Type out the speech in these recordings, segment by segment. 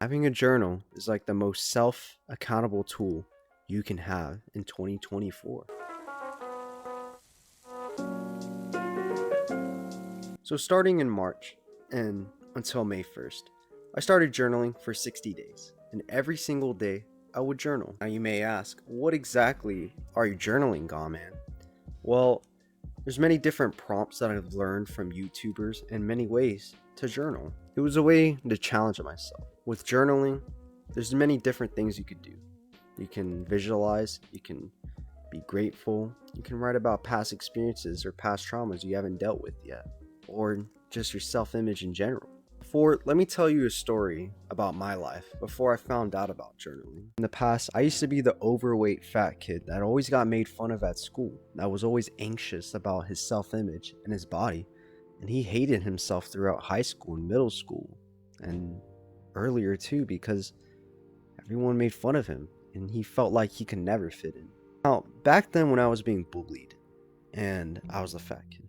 Having a journal is like the most self-accountable tool you can have in 2024. So starting in March and until May 1st, I started journaling for 60 days. And every single day, I would journal. Now you may ask, what exactly are you journaling on, man? Well, there's many different prompts that I've learned from YouTubers and many ways to journal. It was a way to challenge myself. With journaling, there's many different things you could do. You can visualize, you can be grateful, you can write about past experiences or past traumas you haven't dealt with yet, or just your self-image in general. Let me tell you a story about my life before I found out about journaling. In the past, I used to be the overweight fat kid that always got made fun of at school, that was always anxious about his self-image and his body, and he hated himself throughout high school and middle school, and earlier too, because everyone made fun of him, and he felt like he could never fit in. Now, back then when I was being bullied, and I was a fat kid,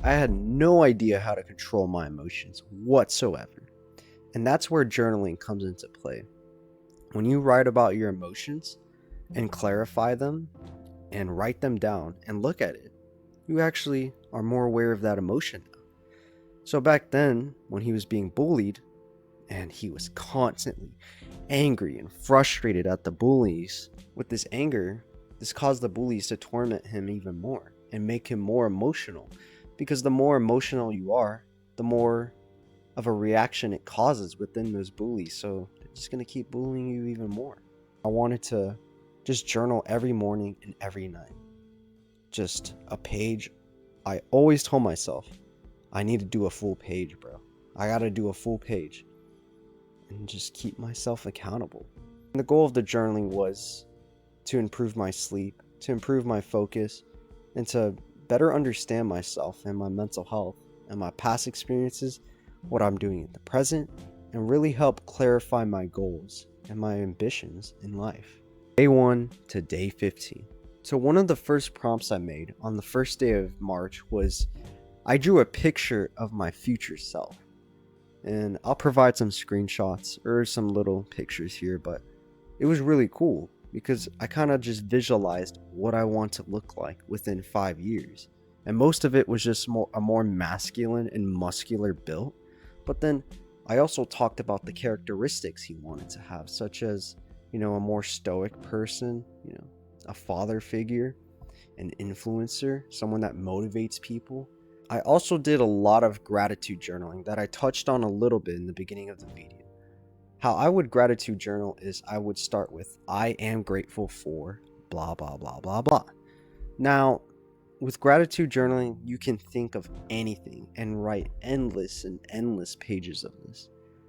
I had no idea how to control my emotions whatsoever. And that's where journaling comes into play. When you write about your emotions and clarify them and write them down and look at it, you actually are more aware of that emotion now. So back then, when he was being bullied and he was constantly angry and frustrated at the bullies, with this anger, this caused the bullies to torment him even more and make him more emotional. Because the more emotional you are, the more of a reaction it causes within those bullies. So they're just going to keep bullying you even more. I wanted to just journal every morning and every night. Just a page. I always told myself, I need to do a full page, bro. I got to do a full page. And just keep myself accountable. And the goal of the journaling was to improve my sleep, to improve my focus, and to better understand myself and my mental health and my past experiences, what I'm doing in the present, and really help clarify my goals and my ambitions in life. Day 1 to day 15. So one of the first prompts I made on the first day of March was I drew a picture of my future self. And I'll provide some screenshots or some little pictures here, but it was really cool because I kind of just visualized what I want to look like within 5 years. And most of it was just a more masculine and muscular build. But then I also talked about the characteristics he wanted to have, such as, a more stoic person, a father figure, an influencer, someone that motivates people. I also did a lot of gratitude journaling that I touched on a little bit in the beginning of the video. How I would gratitude journal is I would start with, I am grateful for blah, blah, blah, blah, blah. Now, with gratitude journaling, you can think of anything and write endless and endless pages of this.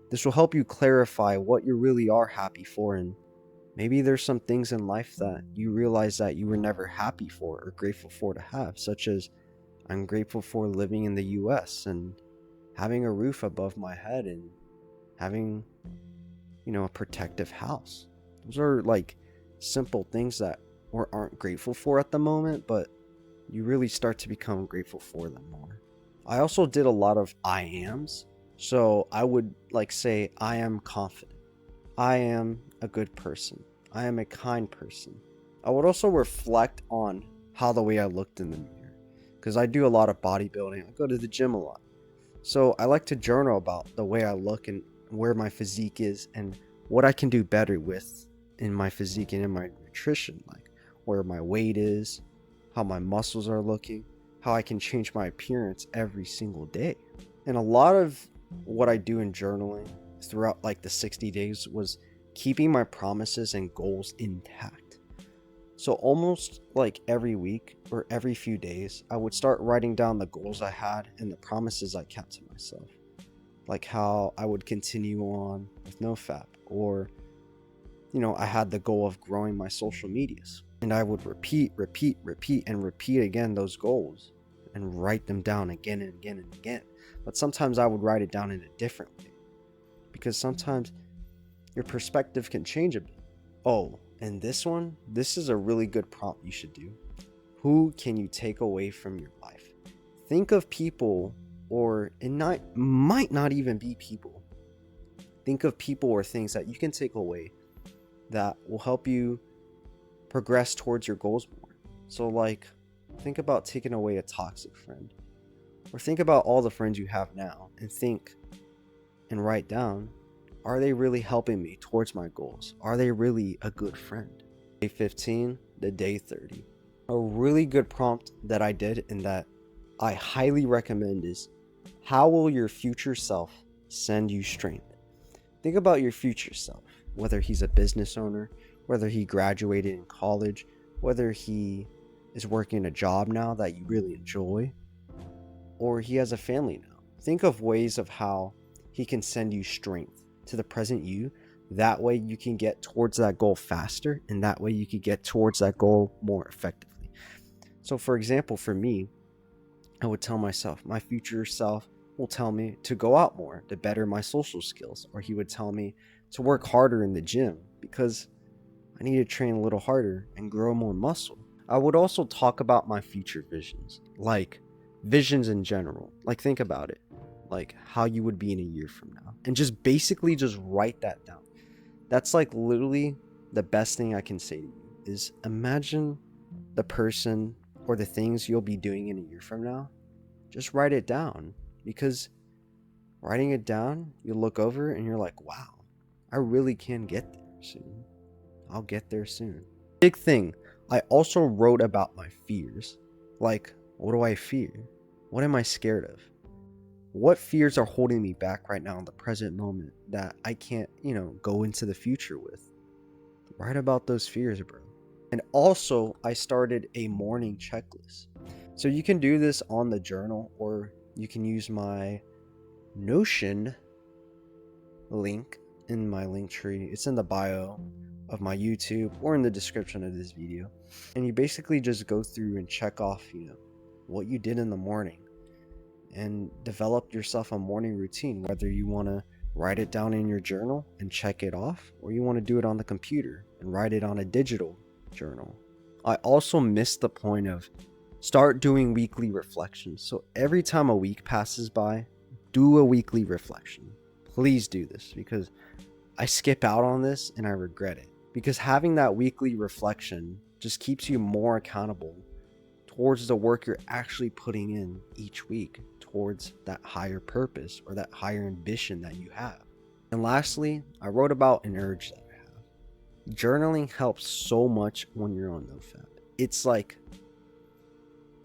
This will help you clarify what you really are happy for, and maybe there's some things in life that you realize that you were never happy for or grateful for to have, such as I'm grateful for living in the US and having a roof above my head and having a protective house. Those are like simple things that we aren't grateful for at the moment, but you really start to become grateful for them more. I also did a lot of I ams. So I would say, I am confident. I am a good person. I am a kind person. I would also reflect on how the way I looked in the mirror, because I do a lot of bodybuilding. I go to the gym a lot. So I like to journal about the way I look and where my physique is and what I can do better with in my physique and in my nutrition, like where my weight is, how my muscles are looking, how I can change my appearance every single day. And a lot of what I do in journaling throughout the 60 days was keeping my promises and goals intact. So almost every week or every few days, I would start writing down the goals I had and the promises I kept to myself. Like how I would continue on with NoFap, or, I had the goal of growing my social medias. And I would repeat again those goals and write them down again and again and again. But sometimes I would write it down in a different way, because sometimes your perspective can change a bit. Oh, and this is a really good prompt you should do. Who can you take away from your life? Think of people, or it might not even be people. Think of people or things that you can take away that will help you progress towards your goals more. So like, think about taking away a toxic friend, or think about all the friends you have now and think and write down, are they really helping me towards my goals? Are they really a good friend? Day 15 to day 30. A really good prompt that I did and that I highly recommend is, how will your future self send you strength? Think about your future self, whether he's a business owner, whether he graduated in college, whether he is working a job now that you really enjoy, or he has a family now. Think of ways of how he can send you strength to the present you. That way you can get towards that goal faster, and that way you can get towards that goal more effectively. So for example, for me, I would tell myself, my future self will tell me to go out more, to better my social skills, or he would tell me to work harder in the gym because I need to train a little harder and grow more muscle. I would also talk about my future visions, like visions in general. Like, think about it, like how you would be in a year from now, and just basically just write that down. That's like literally the best thing I can say to you is, imagine the person or the things you'll be doing in a year from now. Just write it down, because writing it down, you look over and you're like, wow, I really can get there soon. I'll get there soon. Big thing, I also wrote about my fears. Like, what do I fear? What am I scared of? What fears are holding me back right now in the present moment that I can't, go into the future with? Write about those fears, bro. And also, I started a morning checklist. So you can do this on the journal, or you can use my Notion link in my link tree. It's in the bio of my YouTube or in the description of this video. And you basically just go through and check off, what you did in the morning, and develop yourself a morning routine, whether you want to write it down in your journal and check it off, or you want to do it on the computer and write it on a digital journal. I also missed the point of start doing weekly reflections. So every time a week passes by, do a weekly reflection. Please do this, because I skip out on this and I regret it. Because having that weekly reflection just keeps you more accountable towards the work you're actually putting in each week towards that higher purpose or that higher ambition that you have. And lastly, I wrote about an urge that I have. Journaling helps so much when you're on NoFap. It's like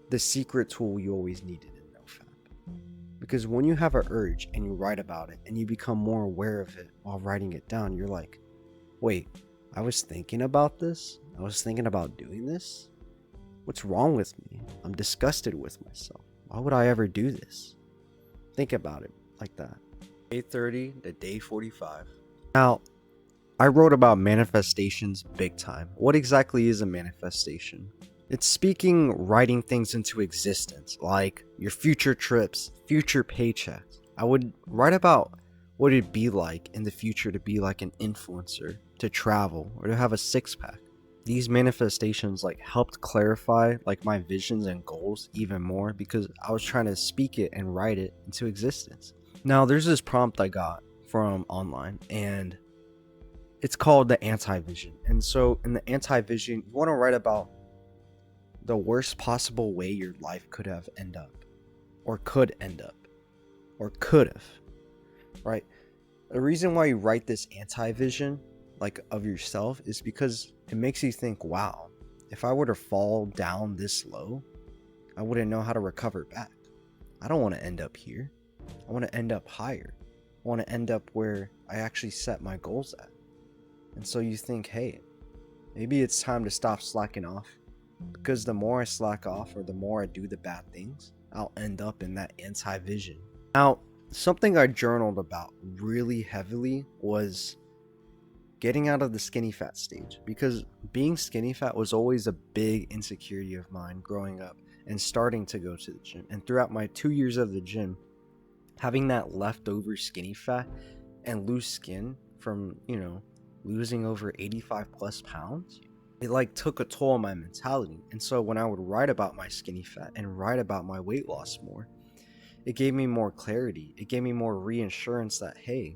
the secret tool you always needed in NoFap. Because when you have an urge and you write about it and you become more aware of it while writing it down, you're like, wait, I was thinking about this? I was thinking about doing this? What's wrong with me? I'm disgusted with myself. Why would I ever do this? Think about it like that. Day 30 to day 45. Now, I wrote about manifestations big time. What exactly is a manifestation? It's speaking, writing things into existence, like your future trips, future paychecks. I would write about what it'd be like in the future to be like an influencer, to travel, or to have a six-pack. These manifestations helped clarify my visions and goals even more, because I was trying to speak it and write it into existence. Now, there's this prompt I got from online, and it's called the anti-vision. And so in the anti-vision, you want to write about the worst possible way your life could have ended up, or could end up, or could have, right? The reason why you write this anti-vision of yourself is because it makes you think, wow, if I were to fall down this low, I wouldn't know how to recover back. I don't want to end up here. I want to end up higher. I want to end up where I actually set my goals at. And so you think, hey, maybe it's time to stop slacking off, because the more I slack off, or the more I do the bad things, I'll end up in that anti-vision. Now, something I journaled about really heavily was getting out of the skinny fat stage, because being skinny fat was always a big insecurity of mine growing up and starting to go to the gym. And throughout my 2 years of the gym, having that leftover skinny fat and loose skin from, losing over 85 plus pounds, it took a toll on my mentality. And so when I would write about my skinny fat and write about my weight loss more, it gave me more clarity. It gave me more reassurance that, hey,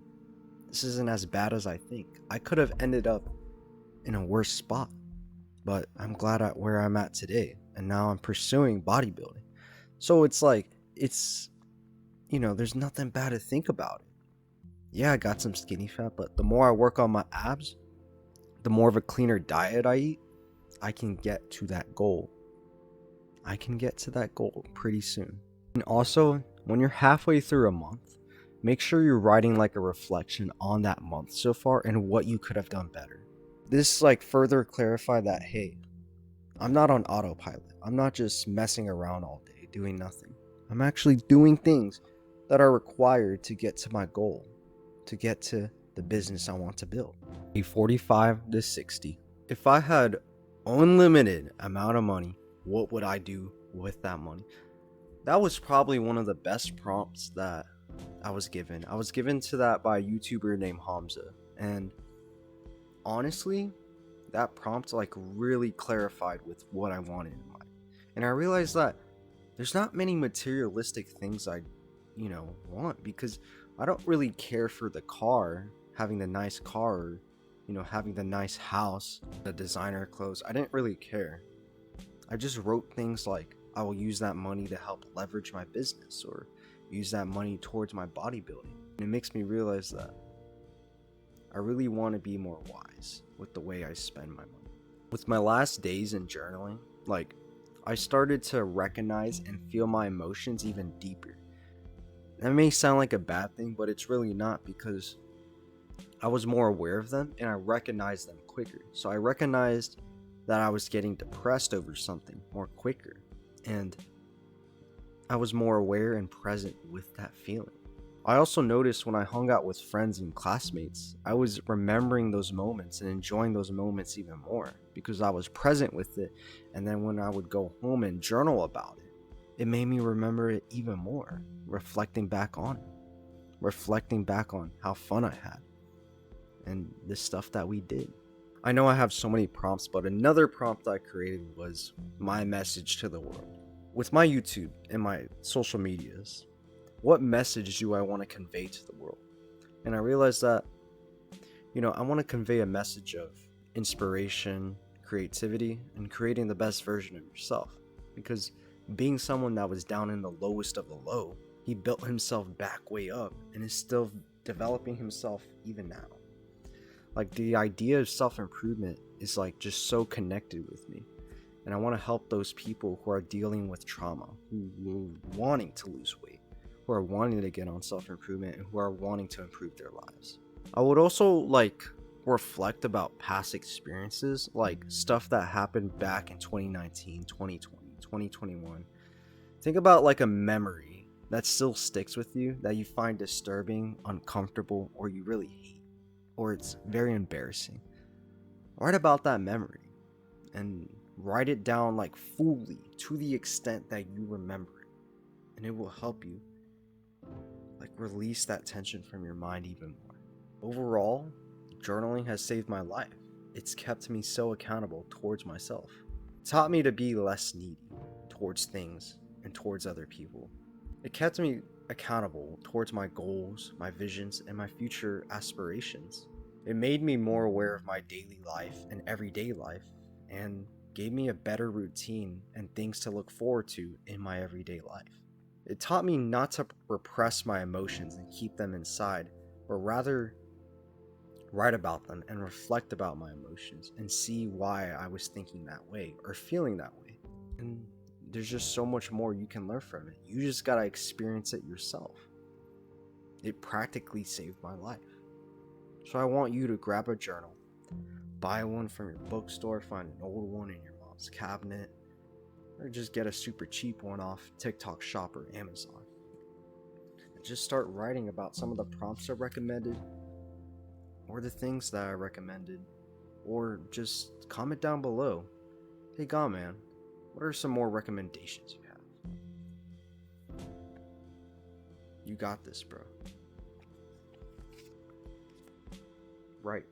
This isn't as bad as I think. I could have ended up in a worse spot, but I'm glad at where I'm at today, and now I'm pursuing bodybuilding. So it's like, there's nothing bad to think about it. Yeah, I got some skinny fat, but the more I work on my abs, the more of a cleaner diet I eat, I can get to that goal. I can get to that goal pretty soon. And also, when you're halfway through a month, make sure you're writing like a reflection on that month so far and what you could have done better. This further clarify that, hey, I'm not on autopilot. I'm not just messing around all day doing nothing. I'm actually doing things that are required to get to my goal, to get to the business I want to build. A 45 to 60. If I had unlimited amount of money, what would I do with that money? That was probably one of the best prompts that I was given. I was given to that by a YouTuber named Hamza. And honestly, that prompt really clarified with what I wanted in life. And I realized that there's not many materialistic things I want, because I don't really care for the car, having the nice car, or, having the nice house, the designer clothes. I didn't really care. I just wrote things like, I will use that money to help leverage my business, or use that money towards my bodybuilding. And it makes me realize that I really want to be more wise with the way I spend my money. With my last days in journaling, I started to recognize and feel my emotions even deeper. That may sound like a bad thing, but it's really not, because I was more aware of them and I recognized them quicker. So I recognized that I was getting depressed over something more quicker, and I was more aware and present with that feeling. I also noticed when I hung out with friends and classmates, I was remembering those moments and enjoying those moments even more because I was present with it. And then when I would go home and journal about it, it made me remember it even more, reflecting back on how fun I had and the stuff that we did. I know I have so many prompts, but another prompt I created was my message to the world. With my YouTube and my social medias, what message do I want to convey to the world? And I realized that, I want to convey a message of inspiration, creativity, and creating the best version of yourself. Because being someone that was down in the lowest of the low, he built himself back way up and is still developing himself even now. The idea of self-improvement is just so connected with me. And I want to help those people who are dealing with trauma, who are wanting to lose weight, who are wanting to get on self-improvement, and who are wanting to improve their lives. I would also reflect about past experiences, stuff that happened back in 2019, 2020, 2021. Think about a memory that still sticks with you, that you find disturbing, uncomfortable, or you really hate, or it's very embarrassing. Write about that memory and write it down fully, to the extent that you remember it, and it will help you release that tension from your mind even more. Overall, journaling has saved my life. It's kept me so accountable towards myself. It taught me to be less needy towards things and towards other people. It kept me accountable towards my goals, my visions, and my future aspirations. It made me more aware of my daily life and everyday life, and gave me a better routine and things to look forward to in my everyday life. It taught me not to repress my emotions and keep them inside, but rather write about them and reflect about my emotions and see why I was thinking that way or feeling that way. And there's just so much more you can learn from it. You just gotta experience it yourself. It practically saved my life. So I want you to grab a journal, buy one from your bookstore, find an old one in your mom's cabinet, or just get a super cheap one off TikTok Shop or Amazon. And just start writing about some of the prompts I recommended, or the things that I recommended, or just comment down below. Hey God, man, what are some more recommendations you have? You got this, bro. Right.